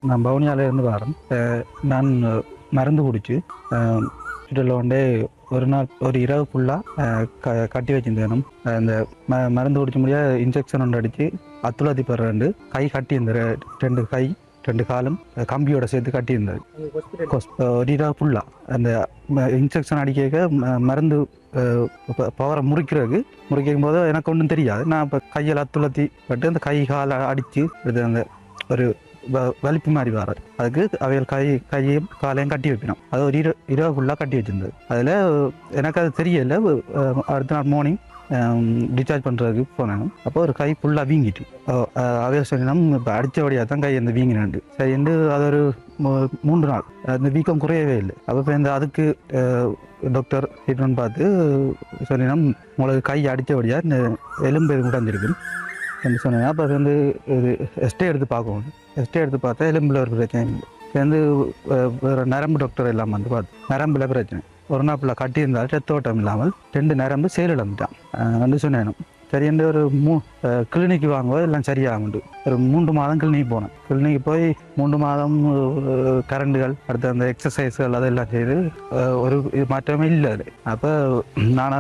நான் பவுனியாவிலேருந்து வரேன். நான் மருந்து குடிச்சு ஹாஸ்பிட்டலில் வந்து ஒரு நாள் ஒரு இரவு ஃபுல்லாக கட்டி வச்சுருந்தேன். அந்த மருந்து குடிச்ச முடியாது இன்ஜெக்ஷன் ஒன்று அடித்து அத்துலாத்தி படுறேன். கை கட்டி இருந்த ரெண்டு கை ரெண்டு காலும் கம்பியோட சேர்த்து கட்டியிருந்தது. ஒரு இரவு ஃபுல்லாக அந்த இன்ஜெக்ஷன் அடிக்க மருந்து பவரை முறிக்கும் போது எனக்கு ஒன்றும் தெரியாது. நான் இப்போ கையில் அத்துலத்தி பட்டு அந்த கை காலை அடித்து அந்த ஒரு வலிப்பு மாதிரி வர அதுக்கு அவைகள் கையையும் காலையும் கட்டி வைக்கணும். அது ஒரு இரவு ஃபுல்லாக கட்டி வச்சிருந்தது. அதில் எனக்கு அது தெரியலை. அடுத்த நாள் மார்னிங் டிஸ்சார்ஜ் பண்ணுறதுக்கு போனேன். அப்போ ஒரு கை ஃபுல்லாக வீங்கிட்டு அவைய சொன்னோம் இப்போ அடித்தபடியாக தான் கை அந்த வீங்கினாண்டு. சரிண்டு அது ஒரு 3 நாள் அந்த வீக்கம் குறையவே இல்லை. அப்போ இப்போ அதுக்கு டாக்டர் ட்ரீட்மெண்ட் பார்த்து சொன்னோம் உங்களுக்கு கை அடித்தபடியாக இந்த எலும்பு உடைஞ்சிருக்கு என்று சொன்னேன். அப்போ அது வந்து இது எஸ்டே எடுத்து பார்க்கணும். எஸ்டே எடுத்து பார்த்தா எலும்பில் ஒரு பிரச்சனை சேர்ந்து வேறு நரம்பு டாக்டர் எல்லாம் வந்து பார்த்து நரம்பில் பிரச்சனை ஒரு நாள் ஃபுல்லாக கட்டியிருந்தால் ரத்த ஓட்டம் இல்லாமல் 2 நரம்பு செயலிழந்துட்டான் வந்து சொன்னேன். சரி என்று ஒரு கிளினிக்கு வாங்குவோம் எல்லாம் சரியாகுண்டு. ஒரு 3 மாதம் கிளினிக் போனேன். கிளினிக்கு போய் 3 மாதம் கரண்டுகள் அடுத்து அந்த எக்ஸசைஸ்கள் அதெல்லாம் செய்து ஒரு மாற்றமே இல்லை. அப்போ நான்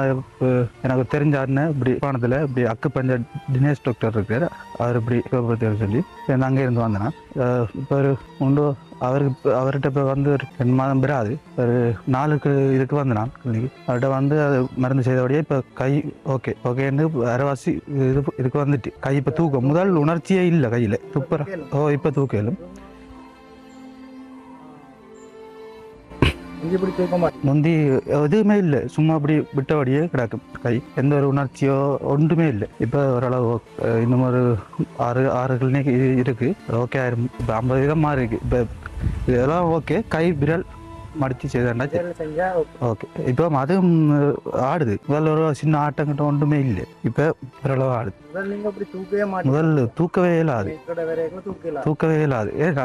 எனக்கு தெரிஞ்சாருன்னு இப்படி பானத்தில் இப்படி அக்கு பஞ்ச தினேஷ் டாக்டர் இருக்கார். அவர் இப்படி சொல்லி அங்கே இருந்து வந்தேன்னா இப்போ ஒரு அவர்கிட்ட இப்போ வந்து ஒரு 2 மாதம் பெறாது ஒரு 4 இதுக்கு வந்து நான் கிளினிக்கு அவர்கிட்ட வந்து அது மருந்து செய்தபடியே இப்போ கை ஓகேன்னு அரைவாசி இதுக்கு வந்துட்டு கை இப்போ தூக்கம் முதல் உணர்ச்சியே இல்லை கையில் துப்புற இப்போ தூக்கலும் முந்தி எதுவுமே இல்லை. சும்மா அப்படி விட்டபடியே கிடக்கும் கை. எந்த ஒரு உணர்ச்சியோ ஒன்றுமே இல்லை. இப்போ ஓரளவு இன்னும் ஒரு 6 கிளினிக் இருக்கு. ஓகே ஆயிரும். இப்போ 50% மாறி இருக்கு. இப்போ இதெல்லாம் ஓகே. கை விரல் மடித்து செய்தாண்டா ஓகே. இப்போ அதுவும் ஆடுது. முதல்ல ஒரு சின்ன ஆட்டங்கிட்ட ஒன்றுமே இல்லை. இப்போ ஓரளவு ஆடுது. முதல் தூக்கவே இயலாது.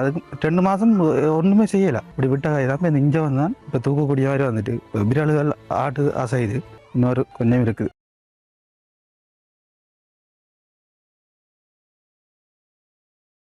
அதுக்கு 2 மாதம் ஒன்றுமே செய்யலை. இப்படி விட்ட கை தான் இந்த இஞ்ச வந்தான் இப்போ தூக்கக்கூடிய மாதிரி வந்துட்டு விரல்கள் ஆட்டு அசைது இன்னொரு கொஞ்சம் இருக்குது.